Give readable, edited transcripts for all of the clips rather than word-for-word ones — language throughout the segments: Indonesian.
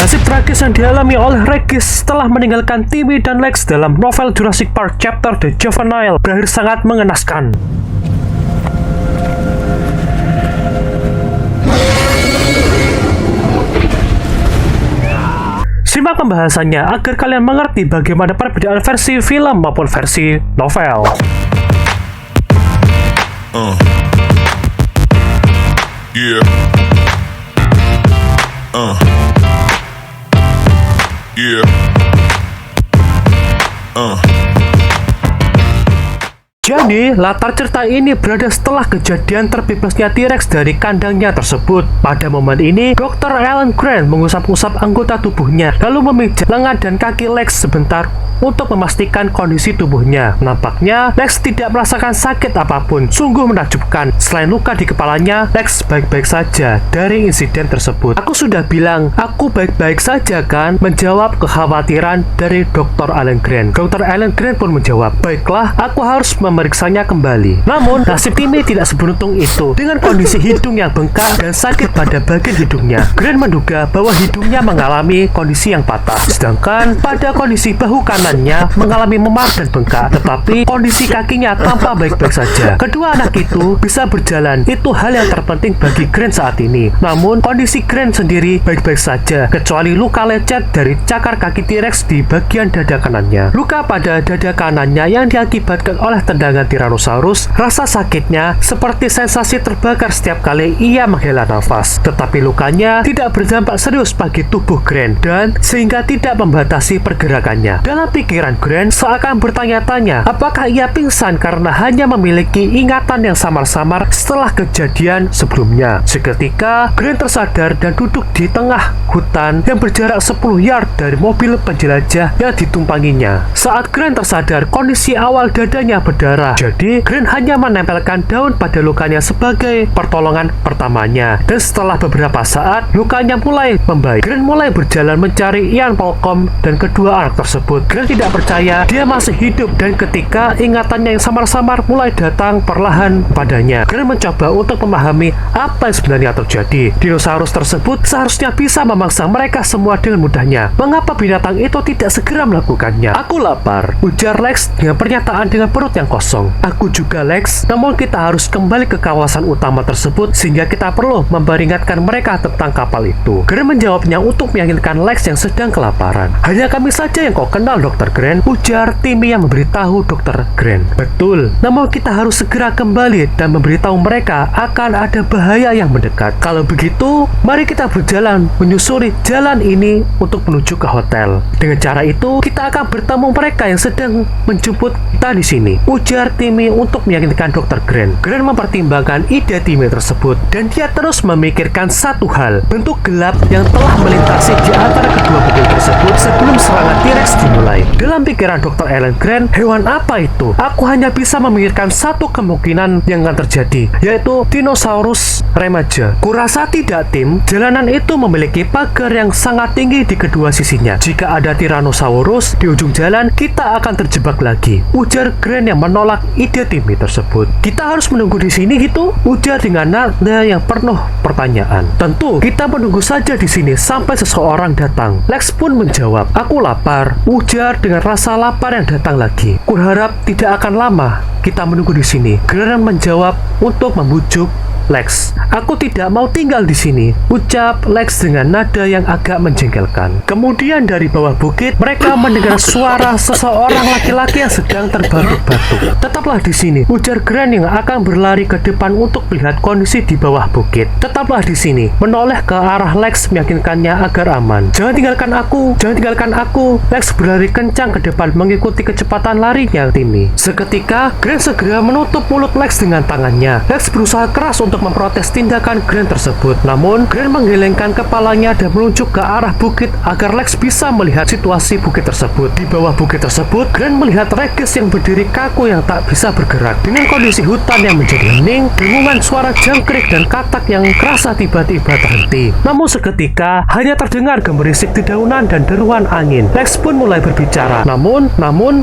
Nasib tragis yang dialami oleh Regis setelah meninggalkan Timmy dan Lex dalam novel Jurassic Park chapter The Juvenile berakhir sangat mengenaskan. Simak pembahasannya agar kalian mengerti bagaimana perbedaan versi film maupun versi novel. Yeah. Yeah. Jadi, latar cerita ini berada setelah kejadian terbebasnya T-Rex dari kandangnya tersebut. Pada momen ini, Dr. Alan Grant mengusap-usap anggota tubuhnya, lalu memijat lengan dan kaki Lex sebentar untuk memastikan kondisi tubuhnya. Nampaknya, Lex tidak merasakan sakit apapun. Sungguh menakjubkan. Selain luka di kepalanya, Lex baik-baik saja dari insiden tersebut. Aku sudah bilang, aku baik-baik saja kan? Menjawab kekhawatiran dari Dr. Alan Grant. Dr. Alan Grant pun menjawab, baiklah, aku harus memeriksanya kembali. Namun, nasib Timmy tidak seberuntung itu. Dengan kondisi hidung yang bengkak dan sakit pada bagian hidungnya, Grant menduga bahwa hidungnya mengalami kondisi yang patah. Sedangkan pada kondisi bahu kanannya mengalami memar dan bengkak, tetapi kondisi kakinya tampak baik-baik saja. Kedua anak itu bisa berjalan. Itu hal yang terpenting bagi Grant saat ini. Namun, kondisi Grant sendiri baik-baik saja, kecuali luka lecet dari cakar kaki T-Rex di bagian dada kanannya. Luka pada dada kanannya yang diakibatkan oleh tendangan Tyrannosaurus, rasa sakitnya seperti sensasi terbakar setiap kali ia menghela nafas. Tetapi lukanya tidak berdampak serius bagi tubuh Grant dan sehingga tidak membatasi pergerakannya. Dalam pikiran Grant seakan bertanya-tanya apakah ia pingsan karena hanya memiliki ingatan yang samar-samar setelah kejadian sebelumnya. Seketika Grant tersadar dan duduk di tengah hutan yang berjarak 10 yard dari mobil penjelajah yang ditumpanginya. Saat Grant tersadar, kondisi awal dadanya berdarah. Jadi, Grant hanya menempelkan daun pada lukanya sebagai pertolongan pertamanya. Dan setelah beberapa saat, lukanya mulai membaik. Grant mulai berjalan mencari Ian Malcolm dan kedua anak tersebut. Grant tidak percaya dia masih hidup dan ketika ingatannya yang samar-samar mulai datang perlahan padanya, Grant mencoba untuk memahami apa yang sebenarnya terjadi. Dinosaurus tersebut seharusnya bisa memangsa mereka semua dengan mudahnya. Mengapa binatang itu tidak segera melakukannya? Aku lapar, ujar Lex dengan pernyataan dengan perut yang kosong. Aku juga, Lex. Namun kita harus kembali ke kawasan utama tersebut sehingga kita perlu memperingatkan mereka tentang kapal itu. Grant menjawabnya untuk meyakinkan Lex yang sedang kelaparan. Hanya kami saja yang kau kenal, Dr. Grant, ujar Timmy yang memberitahu Dr. Grant. Betul. Namun kita harus segera kembali dan memberitahu mereka akan ada bahaya yang mendekat. Kalau begitu, mari kita berjalan menyusuri jalan ini untuk menuju ke hotel. Dengan cara itu, kita akan bertemu mereka yang sedang menjemput kita di sini, ujar Timmy untuk meyakinkan Dr. Grant. Grant mempertimbangkan ide Timmy tersebut dan dia terus memikirkan satu hal, bentuk gelap yang telah melintasi di antara kedua mobil tersebut sebelum serangan T-Rex dimulai. Dalam pikiran Dr. Alan Grant, hewan apa itu? Aku hanya bisa memikirkan satu kemungkinan yang akan terjadi, yaitu dinosaurus remaja. Kurasa tidak, Tim. Jalanan itu memiliki pagar yang sangat tinggi di kedua sisinya. Jika ada Tyrannosaurus di ujung jalan, kita akan terjebak lagi, ujar Grant yang menolak ide Timmy tersebut. Kita harus menunggu di sini gitu? Ujar dengan nada yang penuh pertanyaan. Tentu, kita menunggu saja di sini sampai seseorang datang. Lex pun menjawab, aku lapar, ujar dengan rasa lapar yang datang lagi. Kuharap tidak akan lama kita menunggu di sini. Grant menjawab untuk membujuk Lex. Aku tidak mau tinggal di sini, ucap Lex dengan nada yang agak menjengkelkan. Kemudian dari bawah bukit, mereka mendengar suara seseorang laki-laki yang sedang terbatuk-batuk. Tetaplah di sini, ujar Grant yang akan berlari ke depan untuk melihat kondisi di bawah bukit. Tetaplah di sini, menoleh ke arah Lex meyakinkannya agar aman. Jangan tinggalkan aku, jangan tinggalkan aku. Lex berlari kencang ke depan mengikuti kecepatan larinya Timmy. Seketika, Grant segera menutup mulut Lex dengan tangannya. Lex berusaha keras untuk memprotes tindakan Grant tersebut. Namun, Grant menggelengkan kepalanya dan menunjuk ke arah bukit agar Lex bisa melihat situasi bukit tersebut. Di bawah bukit tersebut, Grant melihat Regis yang berdiri kaku yang tak bisa bergerak. Dengan kondisi hutan yang menjadi hening, dengungan suara jangkrik dan katak yang kerasa tiba-tiba terhenti. Namun seketika, hanya terdengar gemerisik dedaunan dan deruan angin. Lex pun mulai berbicara. Namun,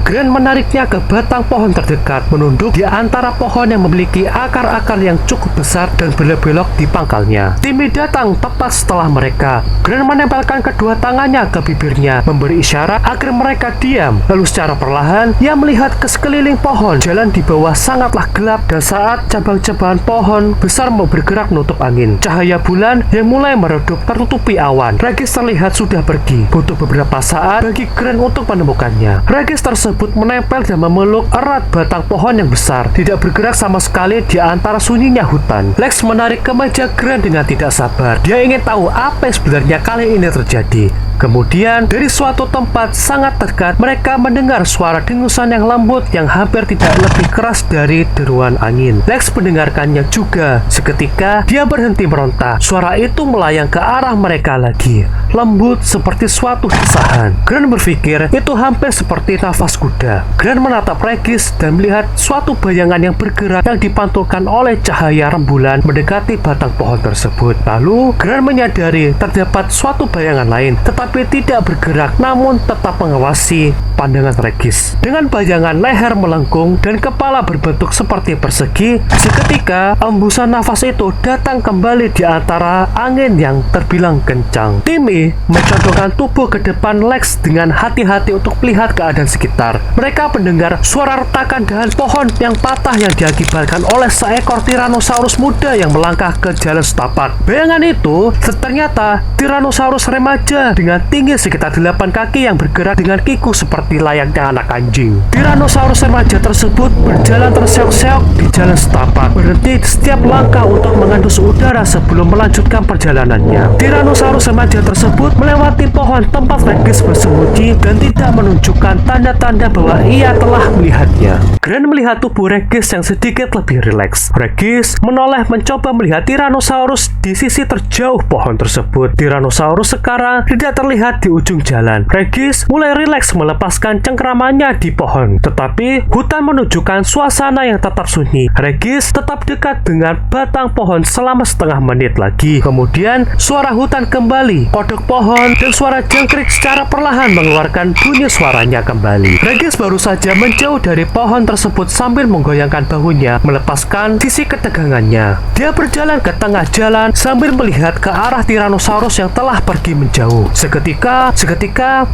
Grant menariknya ke batang pohon terdekat, menunduk di antara pohon yang memiliki akar-akar yang cukup besar bergetar dan belok-belok di pangkalnya. Timmy datang tepat setelah mereka. Grant menempelkan kedua tangannya ke bibirnya, memberi isyarat agar mereka diam. Lalu secara perlahan, ia melihat ke sekeliling pohon. Jalan di bawah sangatlah gelap dan saat cabang-cabangan pohon besar mau bergerak menutup angin. Cahaya bulan yang mulai meredup tertutupi awan. Regis terlihat sudah pergi. Butuh beberapa saat bagi Grant untuk menemukannya. Regis tersebut menempel dan memeluk erat batang pohon yang besar, tidak bergerak sama sekali di antara sunyinya hutan. Lex menarik kemeja Grant dengan tidak sabar. Dia ingin tahu apa yang sebenarnya kali ini terjadi. Kemudian, dari suatu tempat sangat dekat, mereka mendengar suara dengusan yang lembut yang hampir tidak lebih keras dari deruan angin. Lex mendengarkannya juga. Seketika, dia berhenti meronta. Suara itu melayang ke arah mereka lagi, lembut seperti suatu desahan. Grant berpikir itu hampir seperti nafas kuda. Grant menatap Regis dan melihat suatu bayangan yang bergerak yang dipantulkan oleh cahaya rembulan mendekati batang pohon tersebut. Lalu, Grant menyadari terdapat suatu bayangan lain, tetapi tidak bergerak, namun tetap mengawasi pandangan Regis. Dengan bayangan leher melengkung dan kepala berbentuk seperti persegi, seketika embusan nafas itu datang kembali di antara angin yang terbilang kencang. Timmy mencondongkan tubuh ke depan Lex dengan hati-hati untuk melihat keadaan sekitar. Mereka mendengar suara retakan dahan pohon yang patah yang diakibatkan oleh seekor Tyrannosaurus muda yang melangkah ke jalan setapak. Bayangan itu ternyata Tyrannosaurus remaja dengan tinggi sekitar 8 kaki yang bergerak dengan kiku seperti layaknya anak anjing. Tyrannosaurus remaja tersebut berjalan terseok-seok di jalan setapak, berhenti setiap langkah untuk mengendus udara sebelum melanjutkan perjalanannya. Tyrannosaurus remaja tersebut melewati pohon tempat Regis bersembunyi dan tidak menunjukkan tanda-tanda bahwa ia telah melihatnya. Grant melihat tubuh Regis yang sedikit lebih rileks. Regis menoleh mencoba melihat Tyrannosaurus di sisi terjauh pohon tersebut. Tyrannosaurus sekarang tidak terlihat di ujung jalan. Regis mulai rileks melepaskan cengkeramannya di pohon, tetapi hutan menunjukkan suasana yang tetap sunyi. Regis tetap dekat dengan batang pohon selama setengah menit lagi. Kemudian suara hutan kembali, kodok pohon dan suara jangkrik secara perlahan mengeluarkan bunyi suaranya kembali. Regis baru saja menjauh dari pohon tersebut sambil menggoyangkan bahunya, melepaskan sisi ketegangannya. Dia berjalan ke tengah jalan sambil melihat ke arah Tyrannosaurus yang telah pergi menjauh. Seketika,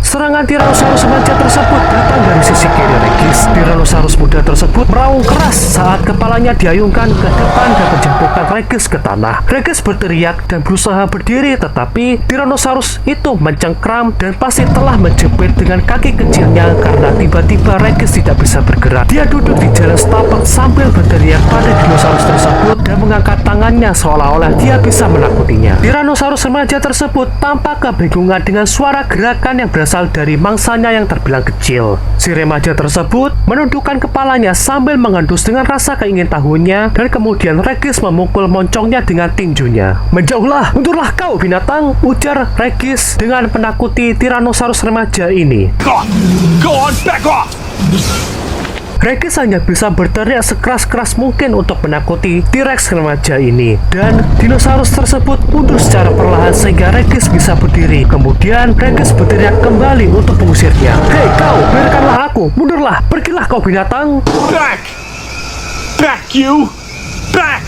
serangan Tyrannosaurus remaja tersebut datang dari sisi kiri Regis. Tyrannosaurus muda tersebut meraung keras saat kepalanya diayunkan ke depan dan menjatuhkan Regis ke tanah. Regis berteriak dan berusaha berdiri, tetapi Tyrannosaurus itu mencengkram dan pasti telah menjepit dengan kaki kecilnya karena tiba-tiba Regis tidak bisa bergerak. Dia duduk di jalan setapak sambil berteriak pada dinosaurus tersebut dan mengangkat tangannya seolah-olah dia bisa menakutinya. Tyrannosaurus remaja tersebut tampak kebingungan dengan suara gerakan yang berasal dari mangsanya yang terbilang kecil. Si remaja tersebut menundukkan kepalanya sambil mengendus dengan rasa keingintahuannya dan kemudian Regis memukul moncongnya dengan tinjunya. "Menjauhlah, mundurlah kau binatang," ujar Regis dengan menakuti Tyrannosaurus remaja ini. Go on, back off! Regis hanya bisa berteriak sekeras-keras mungkin untuk menakuti T-Rex remaja ini. Dan dinosaurus tersebut mundur secara perlahan sehingga Regis bisa berdiri. Kemudian Regis berteriak kembali untuk mengusirnya. "Hei kau, biarkanlah aku, mundurlah, pergilah kau binatang." Back! Back, you! Back!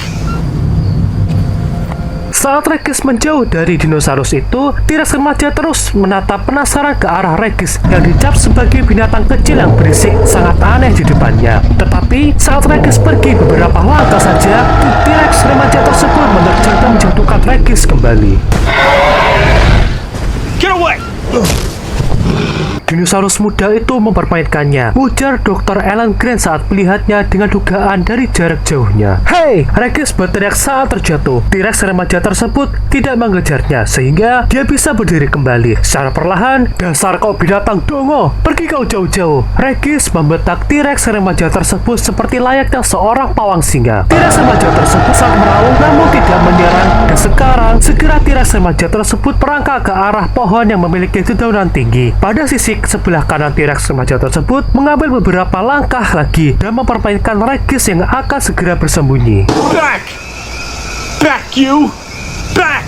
Saat Regis menjauh dari dinosaurus itu, T-Rex remaja terus menatap penasaran ke arah Regis yang dicap sebagai binatang kecil yang berisik sangat aneh di depannya. Tetapi saat Regis pergi beberapa langkah saja, T-Rex remaja tersebut menerjang dan menjatuhkan Regis kembali. Get away! Dinosaurus muda itu mempermainkannya, ujar Dr. Alan Grant saat melihatnya dengan dugaan dari jarak jauhnya. "Hei!" Regis berteriak saat terjatuh. T-Rex remaja tersebut tidak mengejarnya sehingga dia bisa berdiri kembali. Secara perlahan, "Dasar kau binatang dongo, pergi kau jauh-jauh." Regis membentak T-Rex remaja tersebut seperti layaknya seorang pawang singa. T-Rex remaja tersebut saat meraung namun tidak menyerang, dan sekarang segera T-Rex remaja tersebut merangkak ke arah pohon yang memiliki dedaunan tinggi. Pada sisi sebelah kanan T-Rex remaja tersebut mengambil beberapa langkah lagi dan mempermainkan Regis yang akan segera bersembunyi. Back! Back, you! Back!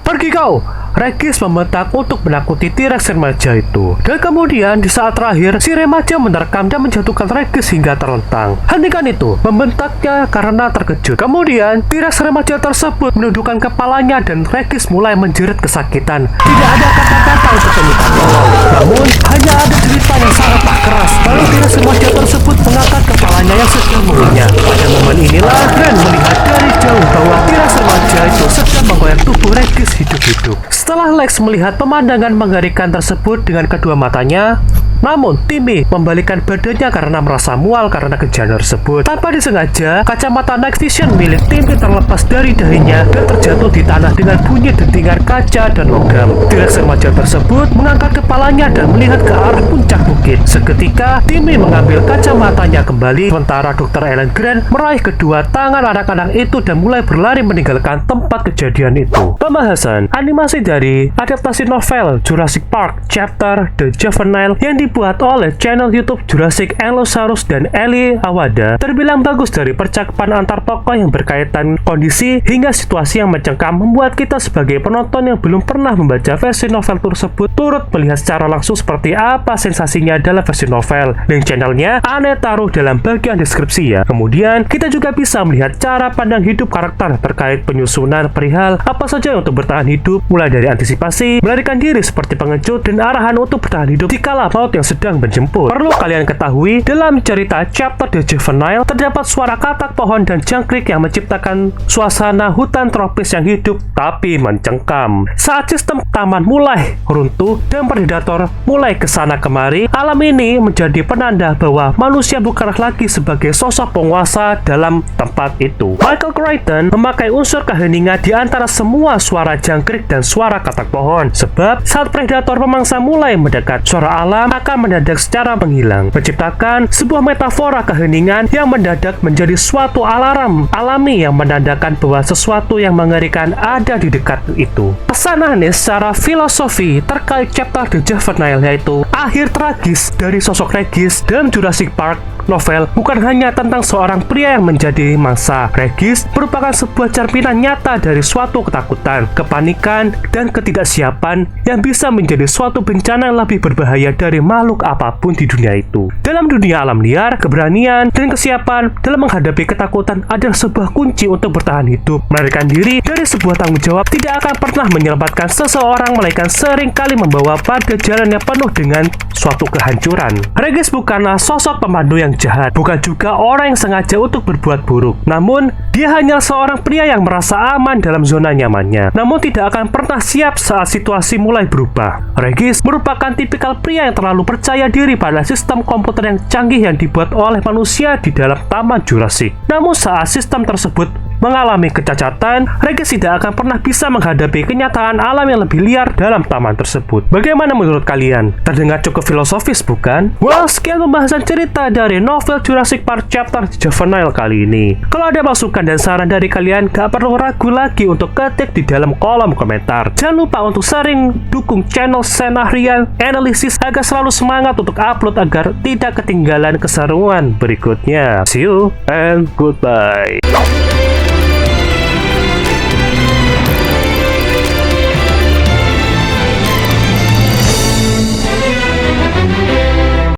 "Pergi kau!" Regis membentak untuk menakuti T-Rex remaja itu. Dan kemudian di saat terakhir, si remaja menerkam dan menjatuhkan Regis hingga terlentang. Hentikan itu, membentaknya karena terkejut. Kemudian, T-Rex remaja tersebut menundukkan kepalanya dan Regis mulai menjerit kesakitan. Tidak ada kata-kata untuk meminta tolong. Namun, hanya ada cerita yang sangat keras. Lalu T-Rex remaja tersebut mengangkat kepalanya yang sedang mengunyah. Pada momen inilah, Grant melihat dari jauh bahwa T-Rex remaja itu sedang menggoyang tubuh Regis hidup-hidup. Setelah Lex melihat pemandangan mengerikan tersebut dengan kedua matanya, namun Timmy membalikkan badannya karena merasa mual karena kejadian tersebut. Tanpa disengaja, kacamata night vision milik Timmy terlepas dari dahinya dan terjatuh di tanah dengan bunyi dentingan kaca dan logam. T-Rex remaja tersebut mengangkat kepalanya dan melihat ke arah puncak bukit. Seketika, Timmy mengambil kacamatanya kembali, sementara Dr. Alan Grant meraih kedua tangan anak-anak itu dan mulai berlari meninggalkan tempat kejadian itu. Pembahasan animasi dari adaptasi novel Jurassic Park Chapter The Juvenile yang dibuat oleh channel YouTube Jurassic Ankylosaurus dan Eli Awada terbilang bagus. Dari percakapan antar tokoh yang berkaitan kondisi hingga situasi yang mencengkam membuat kita sebagai penonton yang belum pernah membaca versi novel tersebut turut melihat secara langsung seperti apa sensasinya dalam versi novel. Link channelnya Ane taruh dalam bagian deskripsi ya. Kemudian kita juga bisa melihat cara pandang hidup karakter terkait penyusunan perihal apa saja untuk bertahan hidup, mulai dari antisipasi, melarikan diri seperti pengecut, dan arahan untuk bertahan hidup dikala maut yang sedang menjemput. Perlu kalian ketahui, dalam cerita Chapter The Juvenile terdapat suara katak pohon dan jangkrik yang menciptakan suasana hutan tropis yang hidup tapi mencengkam. Saat sistem taman mulai runtuh dan predator mulai kesana kemari, alam ini menjadi penanda bahwa manusia bukanlah lagi sebagai sosok penguasa dalam tempat itu. Michael Crichton memakai unsur keheningan di antara semua suara jangkrik dan suara katak pohon, sebab saat predator pemangsa mulai mendekat, suara alam akan mendadak secara menghilang, menciptakan sebuah metafora keheningan yang mendadak menjadi suatu alarm alami yang menandakan bahwa sesuatu yang mengerikan ada di dekat itu. Pesan Anis secara filosofi terkait Chapter The Juvenile yaitu akhir tragis dari sosok Regis dalam Jurassic Park novel bukan hanya tentang seorang pria yang menjadi mangsa. Regis merupakan sebuah cerminan nyata dari suatu ketakutan, kepanikan, dan ketidaksiapan yang bisa menjadi suatu bencana yang lebih berbahaya dari makhluk apapun di dunia itu. Dalam dunia alam liar, keberanian dan kesiapan dalam menghadapi ketakutan adalah sebuah kunci untuk bertahan hidup. Melarikan diri dari sebuah tanggung jawab tidak akan pernah menyelamatkan seseorang, melainkan seringkali membawa pada jalan yang penuh dengan suatu kehancuran. Regis bukanlah sosok pemandu yang jahat, bukan juga orang yang sengaja untuk berbuat buruk. Namun, dia hanya seorang pria yang merasa aman dalam zona nyamannya, namun tidak akan pernah siap saat situasi mulai berubah. Regis merupakan tipikal pria yang terlalu percaya diri pada sistem komputer yang canggih yang dibuat oleh manusia di dalam Taman Jurassic. Namun saat sistem tersebut mengalami kecacatan, Regis tidak akan pernah bisa menghadapi kenyataan alam yang lebih liar dalam taman tersebut. Bagaimana menurut kalian? Terdengar cukup filosofis, bukan? Well, sekian pembahasan cerita dari novel Jurassic Park Chapter Juvenile kali ini. Kalau ada masukan dan saran dari kalian, gak perlu ragu lagi untuk ketik di dalam kolom komentar. Jangan lupa untuk sering dukung channel Senahrian Analysis agar selalu semangat untuk upload agar tidak ketinggalan keseruan berikutnya. See you and goodbye.